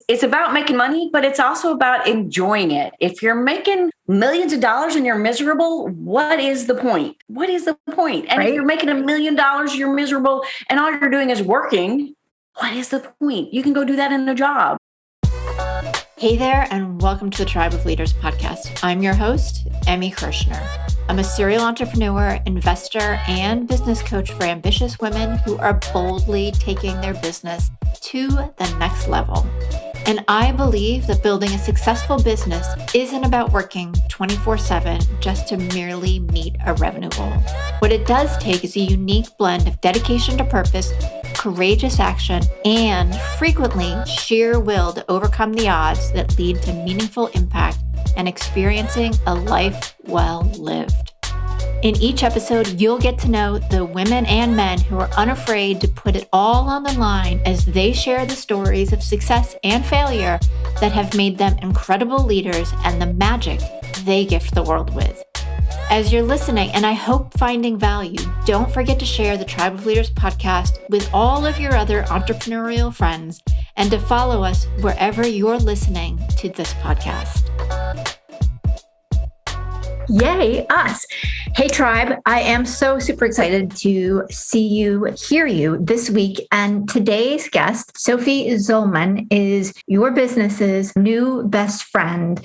it's about making money, but it's also about enjoying it. If you're making millions of dollars and you're miserable, what is the point? What is the point? And if you're making $1 million, you're miserable and all you're doing is working, what is the point? You can go do that in a job. Hey there, and welcome to the Tribe of Leaders podcast. I'm your host, Emmy Kirshner. I'm a serial entrepreneur, investor, and business coach for ambitious women who are boldly taking their business to the next level. And I believe that building a successful business isn't about working 24/7 just to merely meet a revenue goal. What it does take is a unique blend of dedication to purpose, courageous action, and frequently sheer will to overcome the odds that lead to meaningful impact and experiencing a life well lived. In each episode, you'll get to know the women and men who are unafraid to put it all on the line as they share the stories of success and failure that have made them incredible leaders and the magic they gift the world with. As you're listening, and I hope finding value, don't forget to share the Tribe of Leaders podcast with all of your other entrepreneurial friends and to follow us wherever you're listening to this podcast. Yay, us. Hey, Tribe. I am so super excited to see you, hear you this week. And today's guest, Sophie Zollmann, is your business's new best friend.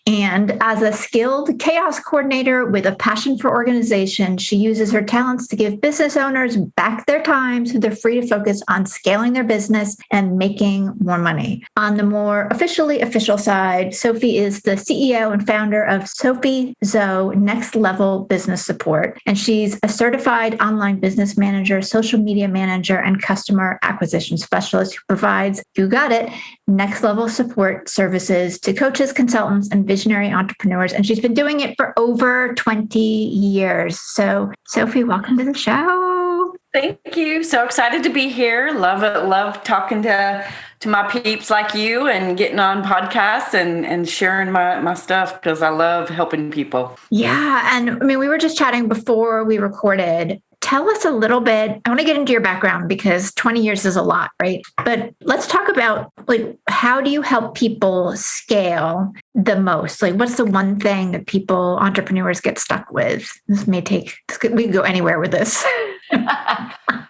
And as a skilled chaos coordinator with a passion for organization, she uses her talents to give business owners back their time so they're free to focus on scaling their business and making more money. On the more official side, Sophie is the CEO and founder of Sophie Zollmann Next Level Business Support. And she's a certified online business manager, social media manager, and customer acquisition specialist who provides, you got it, next level support services to coaches, consultants, and visionary entrepreneurs. And she's been doing it for over 20 years. So, Sophie, welcome to the show. Thank you. So excited to be here. Love it. Love talking to my peeps like you and getting on podcasts and sharing my stuff because I love helping people. Yeah. And I mean, we were just chatting before we recorded. Tell us a little bit. I want to get into your background because 20 years is a lot, right? But let's talk about how do you help people scale the most? What's the one thing that entrepreneurs get stuck with? We can go anywhere with this.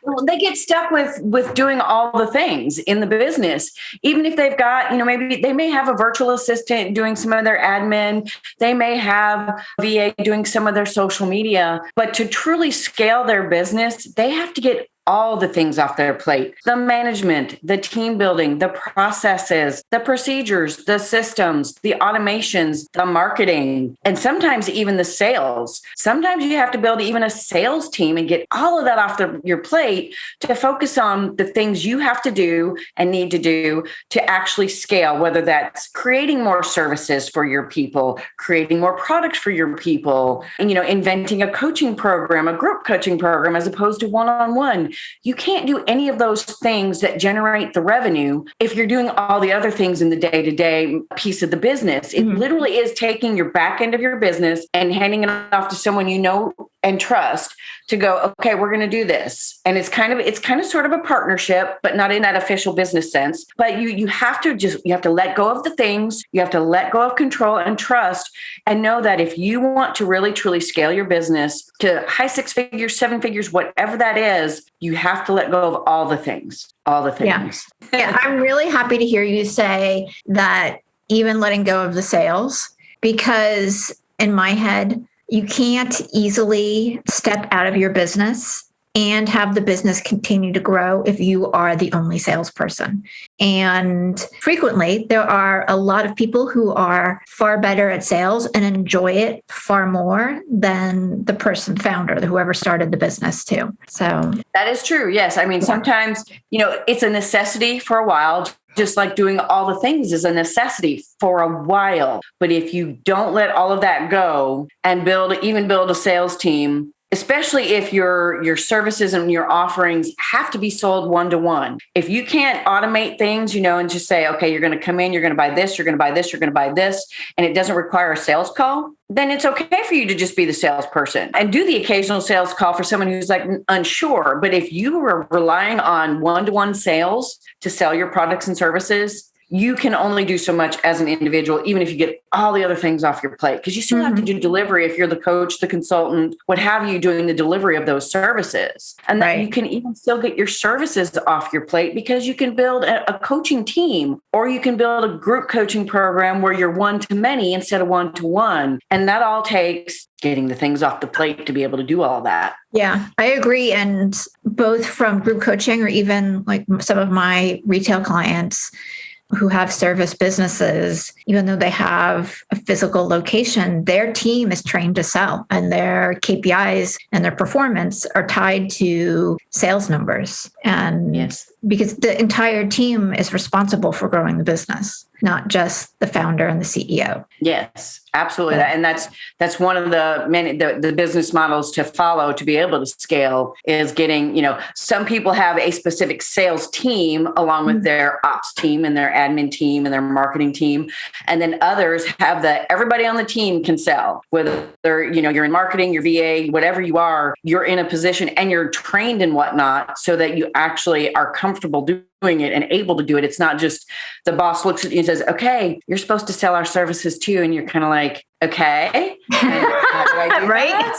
Well, they get stuck with doing all the things in the business, even if they've got, maybe they may have a virtual assistant doing some of their admin. They may have a VA doing some of their social media, but to truly scale their business, they have to get all the things off their plate: the management, the team building, the processes, the procedures, the systems, the automations, the marketing, and sometimes even the sales. Sometimes you have to build even a sales team and get all of that off your plate to focus on the things you have to do and need to do to actually scale, whether that's creating more services for your people, creating more products for your people, and, inventing a coaching program, a group coaching program, as opposed to one-on-one. You can't do any of those things that generate the revenue if you're doing all the other things in the day-to-day piece of the business. It literally is taking your back end of your business and handing it off to someone you know and trust to go, okay, we're going to do this. And it's kind of sort of a partnership, but not in that official business sense. But you have to let go of the things, you have to let go of control and trust, and know that if you want to really, truly scale your business to high 6 figures, 7 figures, whatever that is, you have to let go of all the things. Yeah. I'm really happy to hear you say that, even letting go of the sales, because in my head, you can't easily step out of your business and have the business continue to grow if you are the only salesperson. And frequently, there are a lot of people who are far better at sales and enjoy it far more than the founder, whoever started the business too. So that is true. Yes. I mean, sometimes, it's a necessity for a while. Just like doing all the things is a necessity for a while. But if you don't let all of that go and build a sales team, especially if your services and your offerings have to be sold one-to-one. If you can't automate things, and just say, okay, you're going to come in, you're going to buy this, you're going to buy this, you're going to buy this, and it doesn't require a sales call, then it's okay for you to just be the salesperson and do the occasional sales call for someone who's unsure. But if you were relying on one-to-one sales to sell your products and services, you can only do so much as an individual, even if you get all the other things off your plate, because you still have to do delivery if you're the coach, the consultant, what have you, doing the delivery of those services. And that you can even still get your services off your plate because you can build a coaching team, or you can build a group coaching program where you're one-to-many instead of one-to-one. And that all takes getting the things off the plate to be able to do all that. Yeah, I agree. And both from group coaching or even like some of my retail clients who have service businesses, even though they have a physical location, their team is trained to sell, and their KPIs and their performance are tied to sales numbers. And because the entire team is responsible for growing the business, not just the founder and the CEO. Yes, absolutely. And that's one of the business models to follow to be able to scale is getting, some people have a specific sales team along with their ops team and their admin team and their marketing team. And then others have everybody on the team can sell, whether you're in marketing, your VA, whatever you are, you're in a position and you're trained and whatnot so that you actually are comfortable doing it and able to do it. It's not just the boss looks at you and says, okay, you're supposed to sell our services too. And you're kind of like, okay. Right?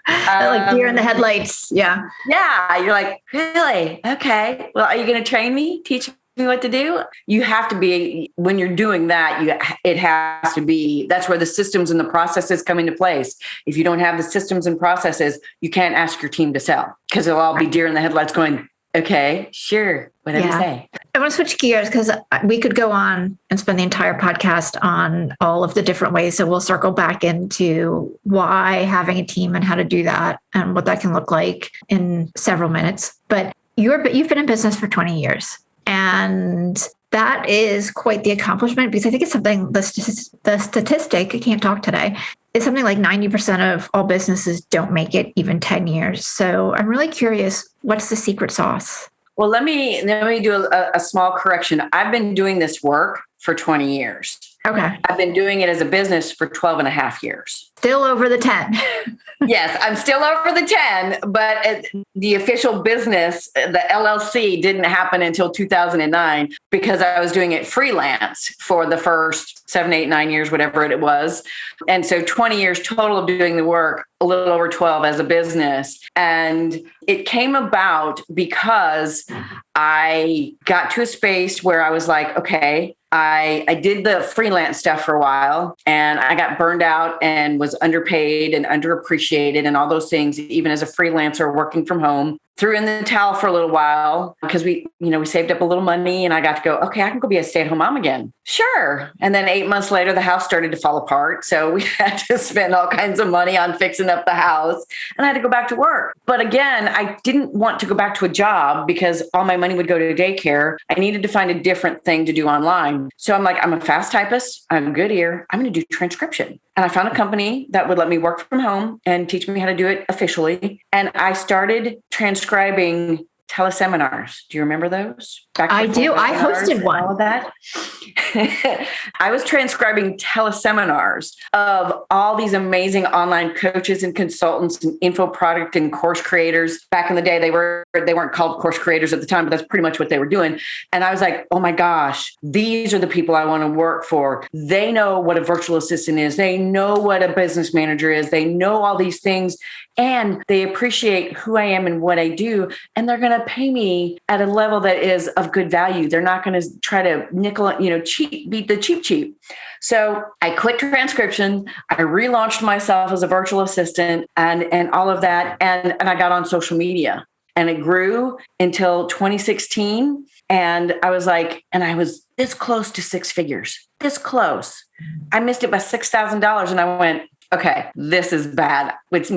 Like deer in the headlights. Yeah. Yeah. You're like, really? Okay. Well, are you going to train me? Teach me what to do? You have to be, when you're doing that, it has to be, that's where the systems and the processes come into place. If you don't have the systems and processes, you can't ask your team to sell because they'll all be deer in the headlights going, okay, sure, whatever you say. I want to switch gears because we could go on and spend the entire podcast on all of the different ways. So we'll circle back into why having a team and how to do that and what that can look like in several minutes. But you've been in business for 20 years. And that is quite the accomplishment because I think it's something, the statistic, I can't talk today, is something like 90% of all businesses don't make it even 10 years. So I'm really curious, what's the secret sauce? Well, let me do a small correction. I've been doing this work for 20 years. Okay. I've been doing it as a business for 12 and a half years. Still over the 10. Yes, I'm still over the 10, but the official business, the LLC, didn't happen until 2009 because I was doing it freelance for the first 7, 8, 9 years, whatever it was. And so 20 years total of doing the work, a little over 12 as a business. And it came about because I got to a space where I was like, okay, I did the freelance stuff for a while and I got burned out and was underpaid and underappreciated and all those things, even as a freelancer working from home. Threw in the towel for a little while because we saved up a little money and I got to go, okay, I can go be a stay-at-home mom again. Sure. And then 8 months later, the house started to fall apart. So we had to spend all kinds of money on fixing up the house and I had to go back to work. But again, I didn't want to go back to a job because all my money would go to daycare. I needed to find a different thing to do online. So I'm like, I'm a fast typist. I'm a good ear. I'm going to do transcription. And I found a company that would let me work from home and teach me how to do it officially. And I started transcribing teleseminars. Do you remember those? I do. I hosted one. All of that. I was transcribing teleseminars of all these amazing online coaches and consultants and info product and course creators. Back in the day, they weren't called course creators at the time, but that's pretty much what they were doing. And I was like, oh my gosh, these are the people I want to work for. They know what a virtual assistant is. They know what a business manager is. They know all these things. And they appreciate who I am and what I do. And they're going to pay me at a level that is of good value. They're not going to try to beat the cheap. So I quit transcription. I relaunched myself as a virtual assistant and all of that. And I got on social media and it grew until 2016. And I was like, and I was this close to six figures, this close. I missed it by $6,000. And I went, okay, this is bad. It's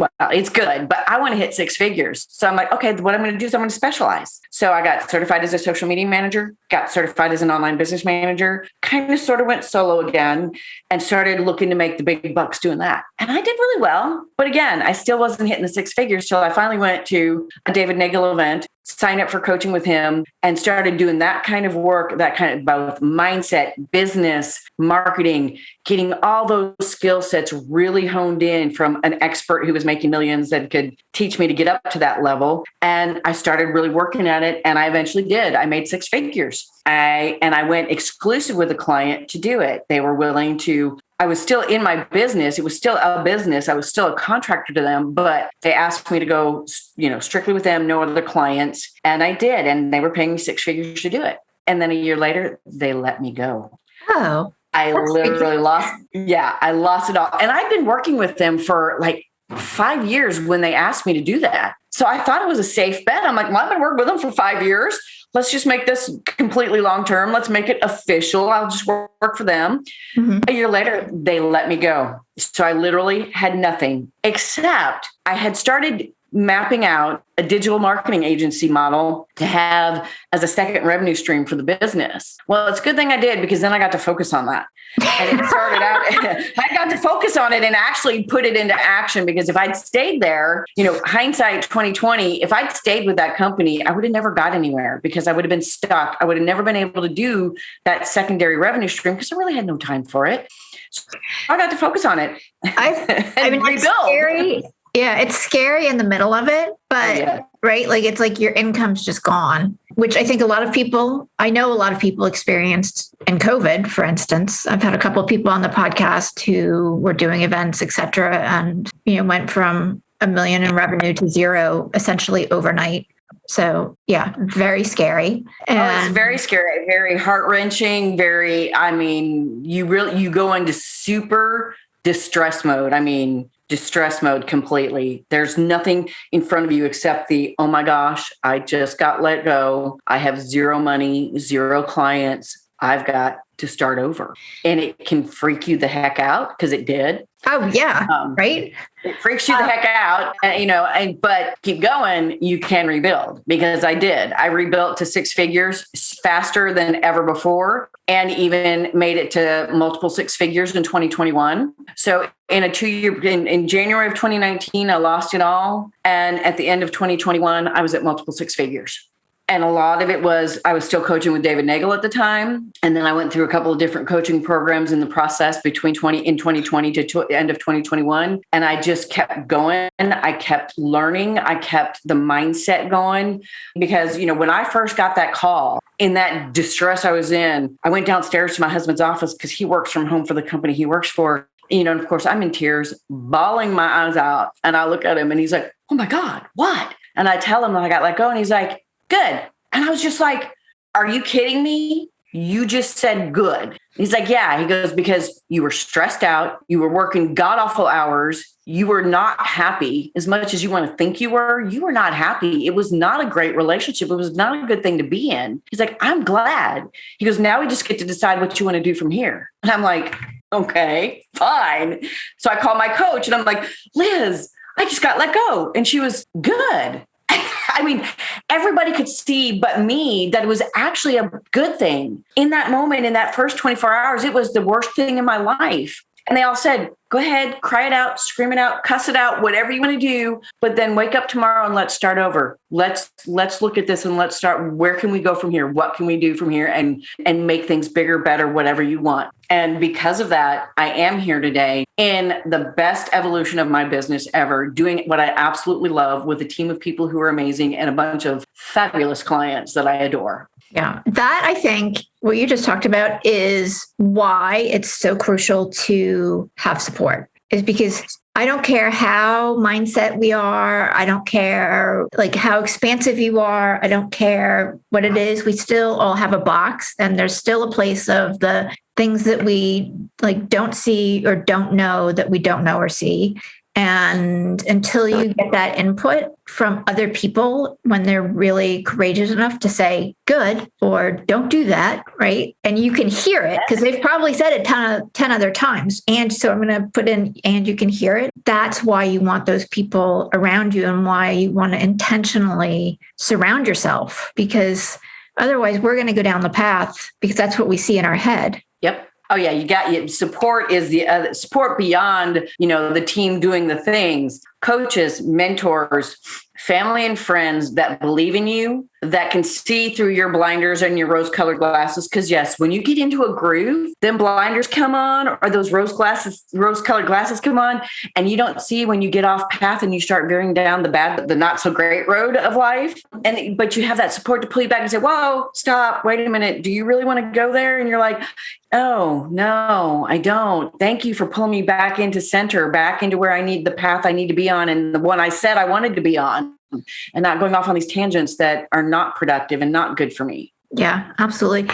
good, but I want to hit six figures. So I'm like, okay, what I'm going to do is I'm going to specialize. So I got certified as a social media manager, got certified as an online business manager, kind of sort of went solo again and started looking to make the big bucks doing that. And I did really well. But again, I still wasn't hitting the six figures. So I finally went to a David Nagel event sign up for coaching with him and started doing that kind of work, that kind of both mindset, business, marketing, getting all those skill sets really honed in from an expert who was making millions that could teach me to get up to that level. And I started really working at it. And I eventually did. I made six figures. I went exclusive with a client to do it. They were willing to. I was still in my business. It was still a business. I was still a contractor to them, but they asked me to go, strictly with them, no other clients. And I did. And they were paying me six figures to do it. And then a year later, they let me go. Oh, I literally lost it all. And I've been working with them for like 5 years when they asked me to do that. So I thought it was a safe bet. I'm like, well, I've been working with them for 5 years. Let's just make this completely long-term. Let's make it official. I'll just work for them. Mm-hmm. A year later, they let me go. So I literally had nothing except I had started mapping out a digital marketing agency model to have as a second revenue stream for the business. Well, it's a good thing I did because then I got to focus on that. And it started out, I got to focus on it and actually put it into action, because if I'd stayed there, hindsight 2020, if I'd stayed with that company, I would have never got anywhere because I would have been stuck. I would have never been able to do that secondary revenue stream because I really had no time for it. So I got to focus on it. I mean, rebuild. It's scary. Yeah, it's scary in the middle of it, but right? Like it's like your income's just gone, which I think I know a lot of people experienced in COVID, for instance. I've had a couple of people on the podcast who were doing events, et cetera, and, went from $1 million in revenue to zero essentially overnight. So yeah, very scary. And it's very scary, very heart-wrenching, you go into super distress mode. Distress mode completely. There's nothing in front of you except oh my gosh, I just got let go. I have zero money, zero clients. I've got to start over. And it can freak you the heck out, because it did. Oh yeah. Right. It freaks you the heck out, but keep going. You can rebuild, because I did. I rebuilt to six figures faster than ever before, and even made it to multiple six figures in 2021. So in a 2 year, in January of 2019, I lost it all. And at the end of 2021, I was at multiple six figures. And a lot of it was, I was still coaching with David Nagel at the time. And then I went through a couple of different coaching programs in the process between 2020 to end of 2021. And I just kept going. I kept learning. I kept the mindset going, because, when I first got that call, in that distress I was in, I went downstairs to my husband's office because he works from home for the company he works for. And of course, I'm in tears, bawling my eyes out. And I look at him and he's like, "Oh my God, what?" And I tell him that I got let go. And he's like, "Good." And I was just like, "Are you kidding me? You just said good." He's like, "Yeah." He goes, "Because you were stressed out. You were working god awful hours. You were not happy as much as you want to think you were. You were not happy. It was not a great relationship. It was not a good thing to be in." He's like, "I'm glad." He goes, "Now we just get to decide what you want to do from here." And I'm like, "Okay, fine." So I call my coach and I'm like, "Liz, I just got let go." And she was, "Good." Everybody could see but me that it was actually a good thing. In that moment, in that first 24 hours, it was the worst thing in my life. And they all said, "Go ahead, cry it out, scream it out, cuss it out, whatever you want to do, but then wake up tomorrow and let's start over. Let's look at this and let's start. Where can we go from here? What can we do from here and make things bigger, better, whatever you want?" And because of that, I am here today in the best evolution of my business ever, doing what I absolutely love with a team of people who are amazing and a bunch of fabulous clients that I adore. Yeah, that, I think what you just talked about is why it's so crucial to have support, is because I don't care how mindset we are. I don't care how expansive you are. I don't care what it is. We still all have a box, and there's still a place of the things that we don't see or don't know that we don't know or see. And until you get that input from other people when they're really courageous enough to say good or don't do that, right? And you can hear it because they've probably said it 10 other times. And so I'm going to put in, and you can hear it. That's why you want those people around you and why you want to intentionally surround yourself, because otherwise we're going to go down the path because that's what we see in our head. Yep. Oh yeah, support is the support beyond, the team doing the things, coaches, mentors, family and friends that believe in you, that can see through your blinders and your rose-colored glasses. Because yes, when you get into a groove, then blinders come on, or those rose-colored glasses come on, and you don't see when you get off path and you start veering down the not so great road of life. But you have that support to pull you back and say, whoa, stop, wait a minute. Do you really want to go there? And you're like, oh, no, I don't. Thank you for pulling me back into center, back into where the path I need to be on, and the one I said I wanted to be on, and not going off on these tangents that are not productive and not good for me. Yeah, absolutely.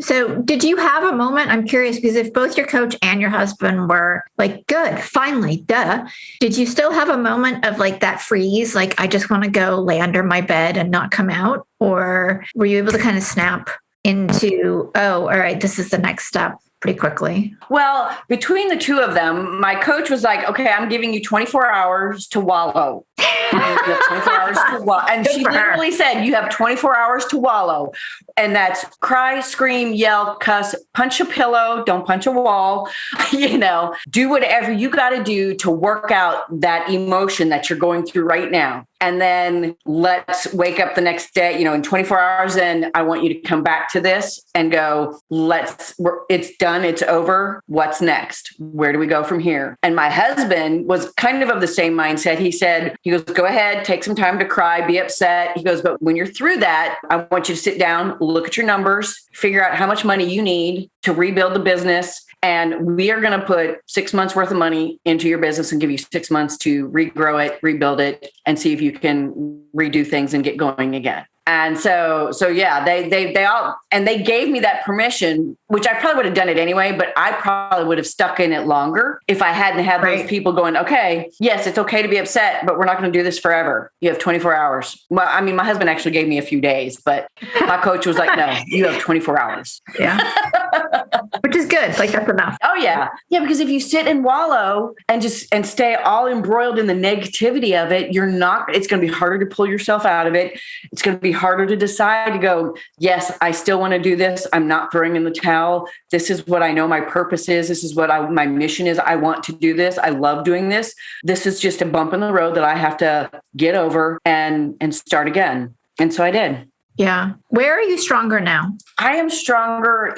So did you have a moment? I'm curious, because if both your coach and your husband were like, good, finally, duh, did you still have a moment of like that freeze? Like, I just want to go lay under my bed and not come out? Or were you able to kind of snap into, oh, all right, this is the next step pretty quickly? Well, between the two of them, my coach was like, okay, I'm giving you 24 hours to wallow. You have 24 hours to wallow. And she literally said, you have 24 hours to wallow. And that's cry, scream, yell, cuss, punch a pillow, don't punch a wall, do whatever you got to do to work out that emotion that you're going through right now. And then let's wake up the next day, in 24 hours, and I want you to come back to this and go, it's done. It's over. What's next? Where do we go from here? And my husband was kind of the same mindset. He goes, go ahead, take some time to cry, be upset. He goes, but when you're through that, I want you to sit down, look at your numbers, figure out how much money you need to rebuild the business. And we are going to put 6 months worth of money into your business and give you 6 months to regrow it, rebuild it, and see if you can redo things and get going again. And so yeah, they gave me that permission, which I probably would have done it anyway, but I probably would have stuck in it longer if I hadn't had those people going, okay, yes, it's okay to be upset, but we're not going to do this forever. You have 24 hours. Well, I mean, my husband actually gave me a few days, but my coach was like, no, you have 24 hours. Yeah. Which is good. Like, that's enough. Oh yeah. Yeah. Because if you sit and wallow and stay all embroiled in the negativity of it, it's going to be harder to pull yourself out of it. It's going to be harder to decide to go, yes, I still want to do this. I'm not throwing in the towel. This is what I know my purpose is. This is what my mission is. I want to do this. I love doing this. This is just a bump in the road that I have to get over and start again. And so I did. Yeah. Where are you stronger now? I am stronger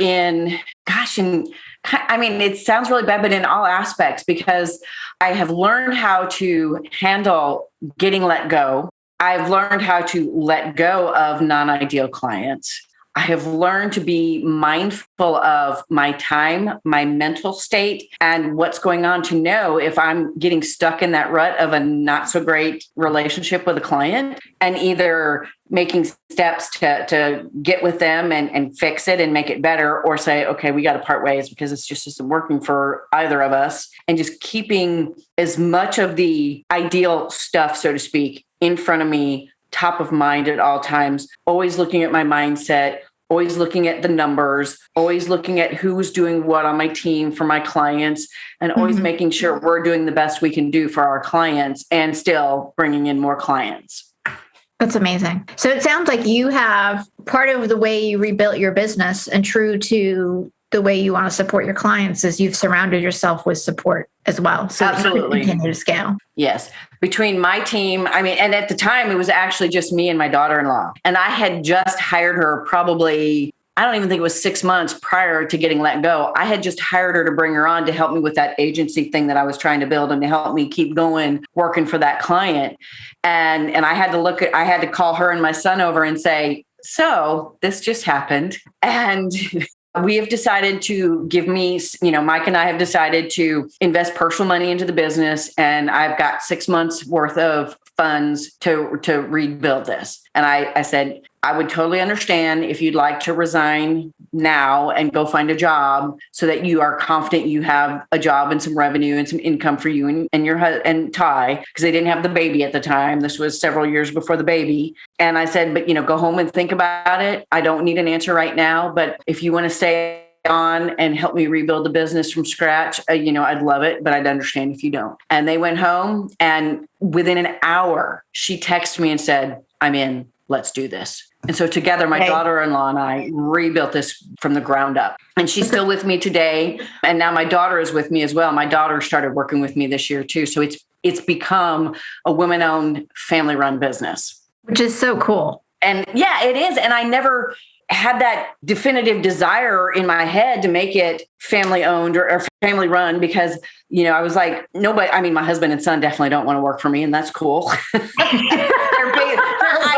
it sounds really bad, but in all aspects, because I have learned how to handle getting let go. I've learned how to let go of non-ideal clients. I have learned to be mindful of my time, my mental state, and what's going on, to know if I'm getting stuck in that rut of a not so great relationship with a client, and either making steps to get with them and fix it and make it better, or say, okay, we got to part ways because it's just isn't working for either of us, and just keeping as much of the ideal stuff, so to speak, in front of me, top of mind at all times, always looking at my mindset, always looking at the numbers, always looking at who's doing what on my team for my clients, and always making sure we're doing the best we can do for our clients and still bringing in more clients. That's amazing. So it sounds like you have part of the way you rebuilt your business, and true to the way you want to support your clients, is you've surrounded yourself with support as well. So absolutely, you continue to scale. Yes. Between my team, and at the time it was actually just me and my daughter-in-law, and I had just hired her probably, I don't even think it was 6 months prior to getting let go. I had just hired her to bring her on to help me with that agency thing that I was trying to build, and to help me keep going, working for that client. And I had to call her and my son over and say, so this just happened. And we have decided to Mike and I have decided to invest personal money into the business, and I've got 6 months worth of funds to rebuild this. And I said, I would totally understand if you'd like to resign now and go find a job, so that you are confident you have a job and some revenue and some income for you and your and Ty, because they didn't have the baby at the time. This was several years before the baby. And I said, but go home and think about it. I don't need an answer right now, but if you want to stay on and help me rebuild the business from scratch, I'd love it, but I'd understand if you don't. And they went home, and within an hour, she texted me and said, I'm in, let's do this. And so together, my daughter-in-law and I rebuilt this from the ground up. And she's still with me today. And now my daughter is with me as well. My daughter started working with me this year too. So it's become a women-owned, family-run business. Which is so cool. And yeah, it is. And I never had that definitive desire in my head to make it family owned or family run because, I was like, nobody, my husband and son definitely don't want to work for me, and that's cool. they're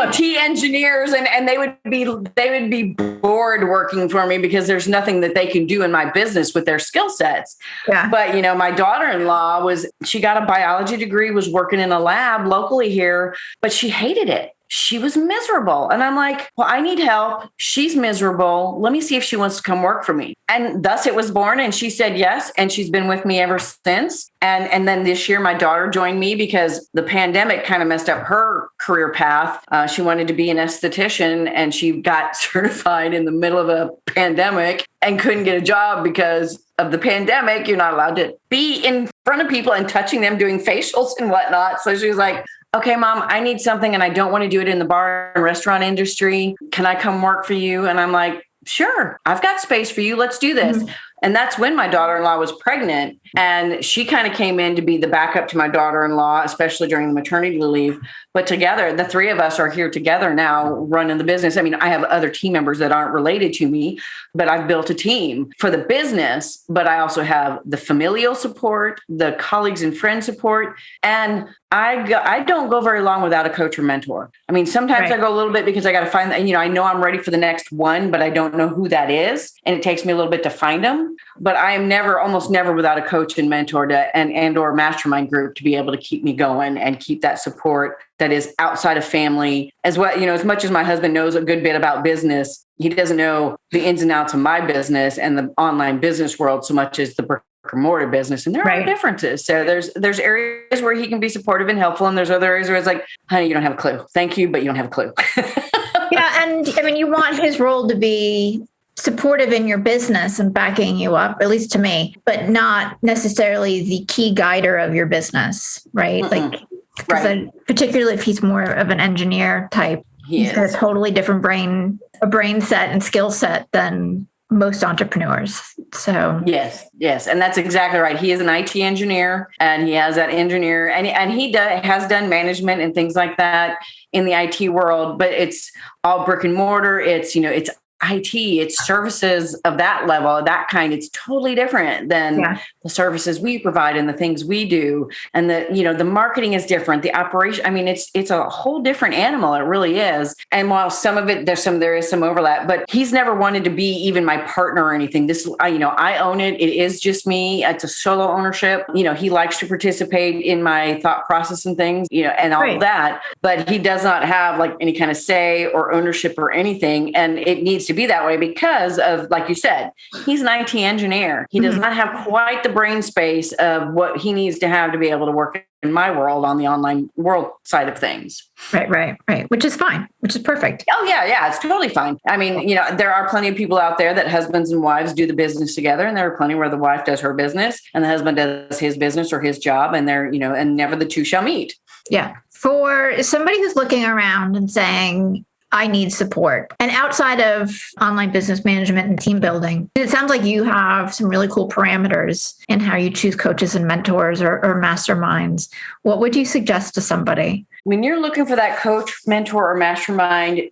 IT engineers and they would be bored working for me because there's nothing that they can do in my business with their skill sets. Yeah. But, my daughter-in-law she got a biology degree, was working in a lab locally here, but she hated it. She was miserable. And I'm like, well, I need help. She's miserable. Let me see if she wants to come work for me. And thus it was born. And she said yes. And she's been with me ever since. And then this year, my daughter joined me because the pandemic kind of messed up her career path. She wanted to be an esthetician and she got certified in the middle of a pandemic and couldn't get a job because of the pandemic. You're not allowed to be in front of people and touching them, doing facials and whatnot. So she was like, okay, Mom, I need something and I don't want to do it in the bar and restaurant industry. Can I come work for you? And I'm like, sure, I've got space for you. Let's do this. Mm-hmm. And that's when my daughter-in-law was pregnant. And she kind of came in to be the backup to my daughter-in-law, especially during the maternity leave. But together, the three of us are here together now running the business. I have other team members that aren't related to me, but I've built a team for the business. But I also have the familial support, the colleagues and friends support. And I don't go very long without a coach or mentor. Sometimes I go a little bit because I got to find that, I know I'm ready for the next one, but I don't know who that is. And it takes me a little bit to find them. But I am almost never without a coach and mentor and or mastermind group to be able to keep me going and keep that support that is outside of family as well. As much as my husband knows a good bit about business, he doesn't know the ins and outs of my business and the online business world so much as the brick and mortar business. And there are differences. So there's areas where he can be supportive and helpful. And there's other areas where it's like, honey, you don't have a clue. Thank you, but you don't have a clue. Yeah. And you want his role to be supportive in your business and backing you up, at least to me, but not necessarily the key guider of your business, right? Mm-mm. Particularly if he's more of an engineer type, he's got a totally different brain set and skill set than most entrepreneurs. So yes. And that's exactly right. He is an IT engineer and he has that engineer and he has done management and things like that in the IT world, but it's all brick and mortar. It's IT, it's services of that level, of that kind. It's totally different than the services we provide and the things we do. And the marketing is different. The operation, it's a whole different animal. It really is. And while some of it, there is some overlap, but he's never wanted to be even my partner or anything. I own it. It is just me. It's a solo ownership. He likes to participate in my thought process and things, and all of that, but he does not have any kind of say or ownership or anything. And it needs to be that way because of, like you said, he's an IT engineer. He does not have quite the brain space of what he needs to have to be able to work in my world on the online world side of things. Right. Which is fine, which is perfect. Oh yeah. It's totally fine. There are plenty of people out there that husbands and wives do the business together. And there are plenty where the wife does her business and the husband does his business or his job. And they're, and never the two shall meet. Yeah. For somebody who's looking around and saying, I need support. And outside of online business management and team building, it sounds like you have some really cool parameters in how you choose coaches and mentors or masterminds. What would you suggest to somebody? When you're looking for that coach, mentor, or mastermind,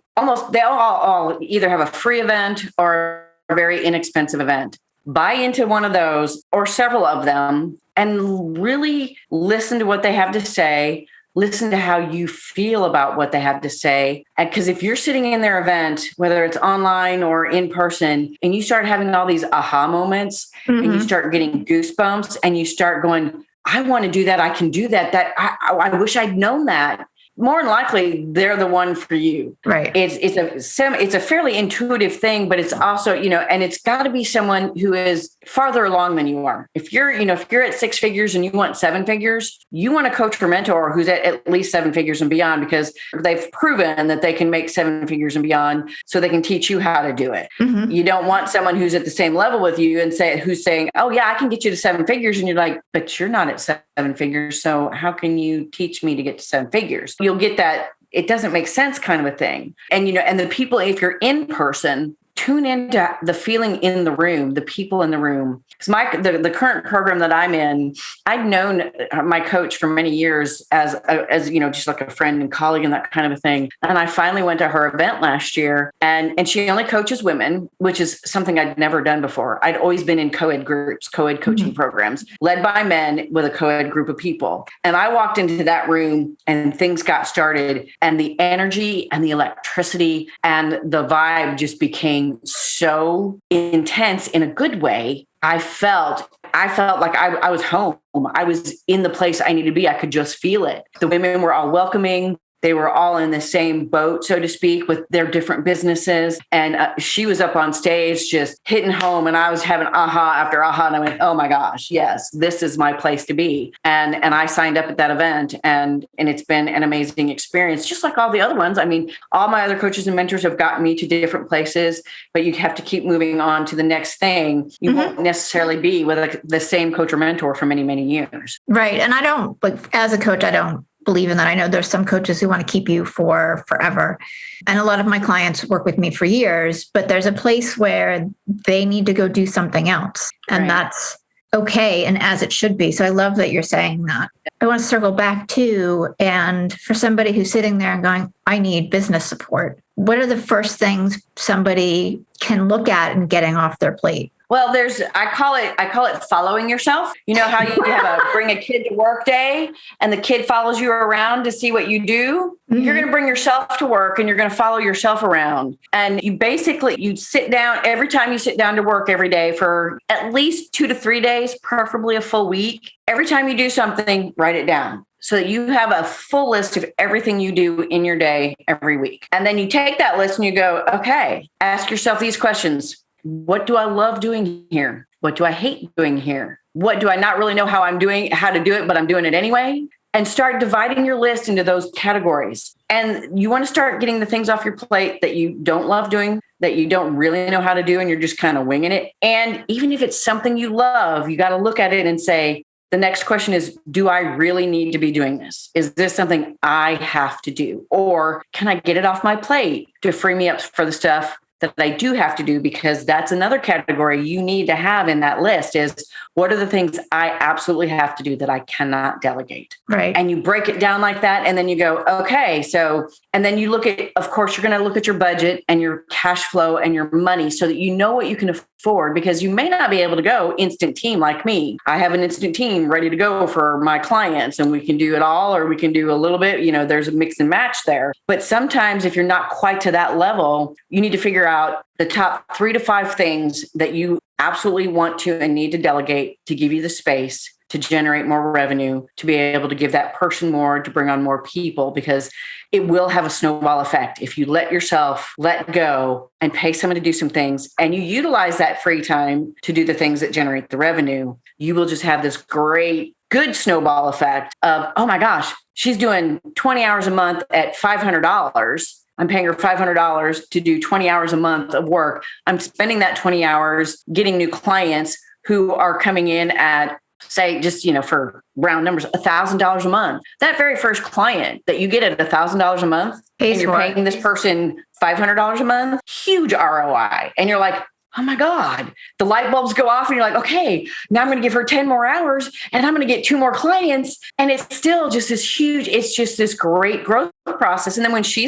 they all either have a free event or a very inexpensive event. Buy into one of those or several of them and really listen to what they have to say. Listen to how you feel about what they have to say. Because if you're sitting in their event, whether it's online or in person, and you start having all these aha moments and you start getting goosebumps and you start going, I want to do that. I can do that. I wish I'd known that. More than likely, they're the one for you. Right. It's a fairly intuitive thing, but it's also, and it's got to be someone who is farther along than you are. If you're at 6 figures and you want 7 figures, you want a coach or mentor who's at least 7 figures and beyond, because they've proven that they can make 7 figures and beyond, so they can teach you how to do it. Mm-hmm. You don't want someone who's at the same level with you and who's saying, oh yeah, I can get you to 7 figures. And you're like, but you're not at 7 figures. So how can you teach me to get to 7 figures? You'll get that it doesn't make sense kind of a thing. And, and the people, if you're in person, tune into the feeling in the room, the people in the room. Because the current program that I'm in, I'd known my coach for many years as just like a friend and colleague and that kind of a thing. And I finally went to her event last year, and she only coaches women, which is something I'd never done before. I'd always been in co-ed groups, co-ed coaching programs led by men with a co-ed group of people. And I walked into that room and things got started, and the energy and the electricity and the vibe just became so intense in a good way. I felt like I was home. I was in the place I needed to be. I could just feel it. The women were all welcoming. They were all in the same boat, so to speak, with their different businesses. And she was up on stage just hitting home, and I was having aha after aha. And I went, oh my gosh, yes, this is my place to be. And I signed up at that event, and it's been an amazing experience, just like all the other ones. I mean, all my other coaches and mentors have gotten me to different places, but you have to keep moving on to the next thing. You won't necessarily be with the same coach or mentor for many, many years. Right. And I don't, as a coach, I don't believe in that. I know there's some coaches who want to keep you for forever. And a lot of my clients work with me for years, but there's a place where they need to go do something else. And that's okay. And as it should be. So I love that you're saying that. I want to circle back to, and for somebody who's sitting there and going, I need business support. What are the first things somebody can look at in getting off their plate? Well, I call it following yourself. You know how you have a bring a kid to work day and the kid follows you around to see what you do? You're going to bring yourself to work and you're going to follow yourself around. And you sit down every time you sit down to work every day for at least 2 to 3 days, preferably a full week. Every time you do something, write it down, so that you have a full list of everything you do in your day every week. And then you take that list and you go, okay, ask yourself these questions. What do I love doing here? What do I hate doing here? What do I not really know how to do it, but I'm doing it anyway? And start dividing your list into those categories. And you want to start getting the things off your plate that you don't love doing, that you don't really know how to do, and you're just kind of winging it. And even if it's something you love, you got to look at it and say, the next question is, do I really need to be doing this? Is this something I have to do? Or can I get it off my plate to free me up for the stuff that I do have to do? Because that's another category you need to have in that list is, what are the things I absolutely have to do that I cannot delegate? Right. And you break it down like that. And then you go, okay, so, and then you look at, of course, you're going to look at your budget and your cash flow and your money so that you know what you can afford, because you may not be able to go instant team like me. I have an instant team ready to go for my clients, and we can do it all, or we can do a little bit, there's a mix and match there. But sometimes if you're not quite to that level, you need to figure out the top 3 to 5 things that you absolutely want to and need to delegate to give you the space to generate more revenue, to be able to give that person more, to bring on more people, because it will have a snowball effect. If you let yourself let go and pay someone to do some things, and you utilize that free time to do the things that generate the revenue, you will just have this great, good snowball effect of, oh my gosh, she's doing 20 hours a month at $500. I'm paying her $500 to do 20 hours a month of work. I'm spending that 20 hours getting new clients who are coming in at, say, just, for round numbers, $1,000 a month. That very first client that you get at $1,000 a month, and you're paying this person $500 a month, huge ROI. And you're like, oh my God, the light bulbs go off and you're like, okay, now I'm going to give her 10 more hours and I'm going to get 2 more clients. And it's still just it's just this great growth process. And then when he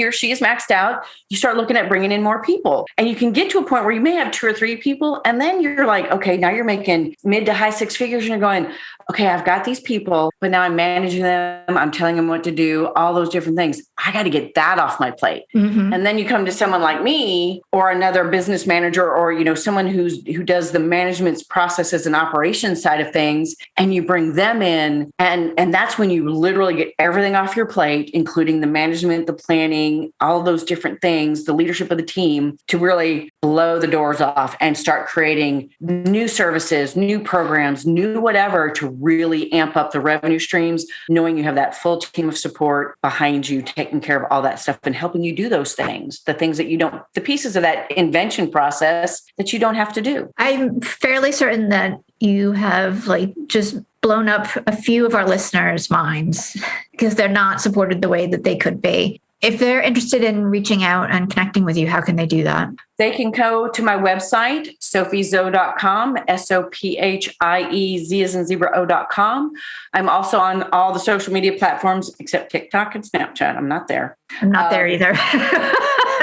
or she is maxed out, you start looking at bringing in more people, and you can get to a point where you may have 2 or 3 people. And then you're like, okay, now you're making mid to high 6 figures and you're going, okay, I've got these people, but now I'm managing them. I'm telling them what to do, all those different things. I got to get that off my plate. Mm-hmm. And then you come to someone like me or another business manager, or, someone who does the management processes and operations side of things, and you bring them in. And that's when you literally get everything off your plate, including the management, the planning, all those different things, the leadership of the team, to really blow the doors off and start creating new services, new programs, new whatever, to really amp up the revenue streams, knowing you have that full team of support behind you, taking care of all that stuff and helping you do those things, the things that the pieces of that invention process that you don't have to do. I'm fairly certain that you have just blown up a few of our listeners' minds because they're not supported the way that they could be. if they're interested in reaching out and connecting with you, how can they do that? They can go to my website, sophiezo.com, SOPHIEZ as in zebra O.com. I'm also on all the social media platforms except TikTok and Snapchat. I'm not there. I'm not there either.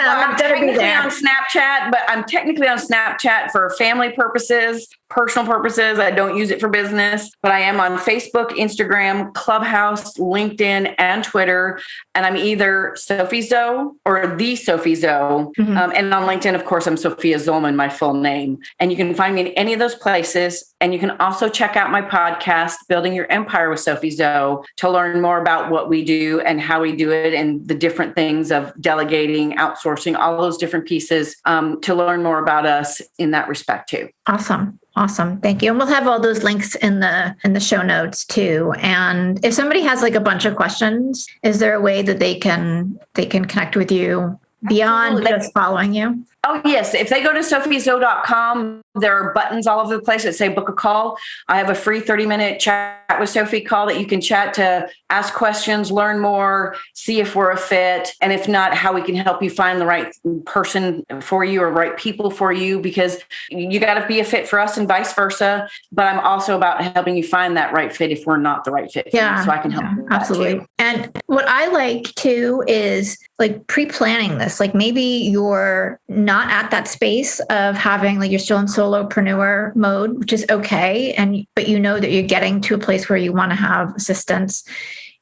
I'm technically on Snapchat, but I'm technically on Snapchat for family purposes, personal purposes. I don't use it for business, but I am on Facebook, Instagram, Clubhouse, LinkedIn, and Twitter. And I'm either Sophie Zo or the Sophie Zo. And on LinkedIn, of course, I'm Sophia Zollmann, my full name. And you can find me in any of those places. And you can also check out my podcast, Building Your Empire with Sophie Zo, to learn more about what we do and how we do it and the different things of delegating, outsourcing, all those different pieces, to learn more about us in that respect too. Awesome. Thank you. And we'll have all those links in the show notes too. And if somebody has like a bunch of questions, is there a way that they can connect with you beyond just following you? Oh, yes. If they go to sophiezo.com, there are buttons all over the place that say book a call. I have a free 30-minute chat with Sophie call that you can chat to ask questions, learn more, see if we're a fit. And if not, how we can help you find the right person for you or right people for you, because you got to be a fit for us and vice versa. But I'm also about helping you find that right fit if we're not the right fit for you. So I can help you with absolutely. that too. And what I like too is like pre-planning this. Like maybe you're not at that space of having, like, you're still in solopreneur mode, which is okay. But you know that you're getting to a place where you want to have assistance,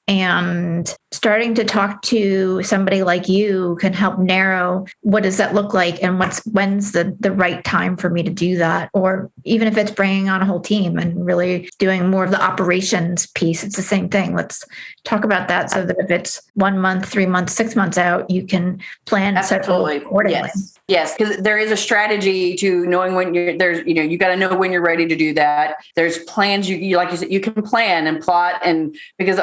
and starting to talk to somebody like you can help narrow what does that look like and when's the right time for me to do that. Or even if it's bringing on a whole team and really doing more of the operations piece, it's the same thing. Let's talk about that so that if it's 1 month, 3 months, 6 months out, you can plan accordingly. Yes, because there is a strategy to knowing when you got to know when you're ready to do that. There's plans you like you said, you can plan and plot, and because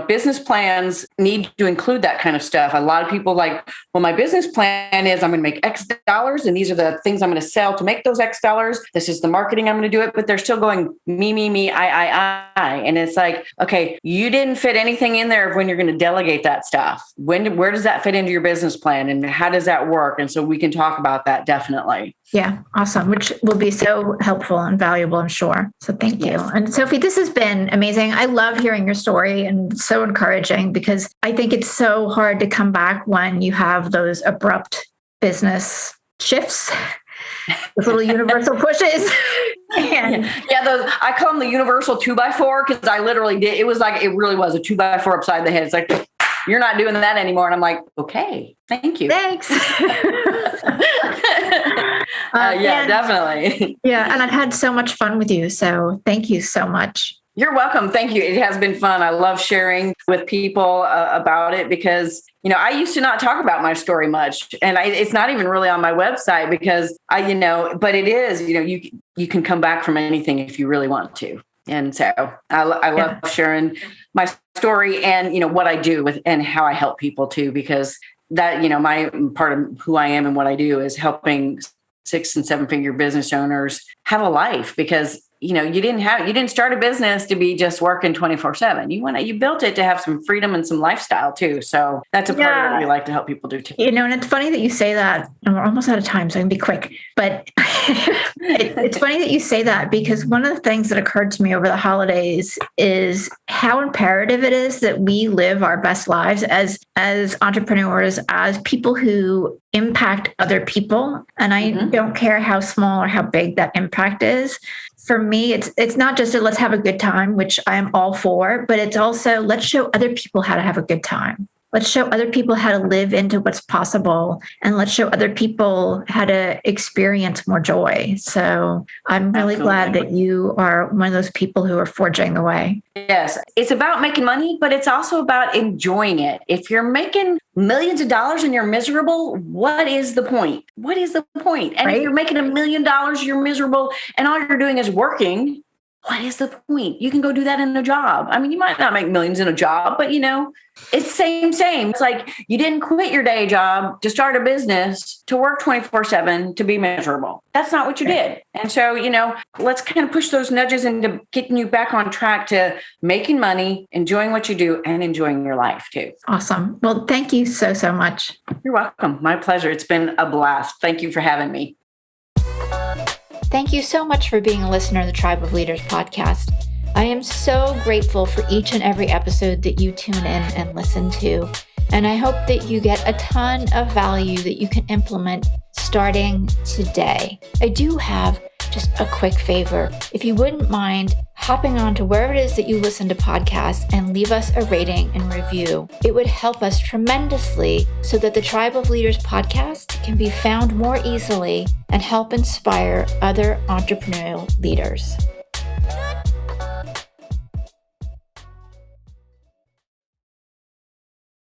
business plans need to include that kind of stuff. A lot of people like, well, my business plan is I'm going to make X dollars, and these are the things I'm going to sell to make those X dollars. This is the marketing I'm going to do it, but they're still going me, I, and it's like, okay, you didn't fit anything in there of when you're going to delegate that stuff. Where does that fit into your business plan, and how does that work? And so we can talk about that definitely. Yeah, awesome. Which will be so helpful and valuable, I'm sure. So thank you. And Sophie, this has been amazing. I love hearing your story, and so encouraging, because I think it's so hard to come back when you have those abrupt business shifts, those little universal pushes. Those, I call them the universal 2x4, because I literally did. It was like, it really was a 2x4 upside the head. It's like, you're not doing that anymore. And I'm like, okay, thank you. Thanks. Definitely. Yeah. And I've had so much fun with you. So thank you so much. You're welcome. Thank you. It has been fun. I love sharing with people about it, because, I used to not talk about my story much, and it's not even really on my website, because but it is, you can come back from anything if you really want to. And so I love sharing my story and, what I do and how I help people too, because that, my part of who I am and what I do is helping 6 and 7 figure business owners have a life, because you didn't start a business to be just working 24/7. You built it to have some freedom and some lifestyle too. So that's a part of what we like to help people do too. And it's funny that you say that, and we're almost out of time, so I can be quick, but it's funny that you say that, because one of the things that occurred to me over the holidays is how imperative it is that we live our best lives as entrepreneurs, as people who impact other people. And I don't care how small or how big that impact is. For me, it's not just let's have a good time, which I am all for, but it's also let's show other people how to have a good time. Let's show other people how to live into what's possible, and let's show other people how to experience more joy. So I'm really glad that you are one of those people who are forging the way. Yes, it's about making money, but it's also about enjoying it. If you're making millions of dollars and you're miserable, what is the point? What is the point? And if you're making $1 million, you're miserable, and all you're doing is working, what is the point? You can go do that in a job. I mean, you might not make millions in a job, but it's same. It's like you didn't quit your day job to start a business, to work 24/7, to be miserable. That's not what you did. And so, let's kind of push those nudges into getting you back on track to making money, enjoying what you do, and enjoying your life too. Awesome. Well, thank you so much. You're welcome. My pleasure. It's been a blast. Thank you for having me. Thank you so much for being a listener of the Tribe of Leaders podcast. I am so grateful for each and every episode that you tune in and listen to. And I hope that you get a ton of value that you can implement starting today. I do have just a quick favor. If you wouldn't mind hopping on to wherever it is that you listen to podcasts and leave us a rating and review, it would help us tremendously so that the Tribe of Leaders podcast can be found more easily and help inspire other entrepreneurial leaders.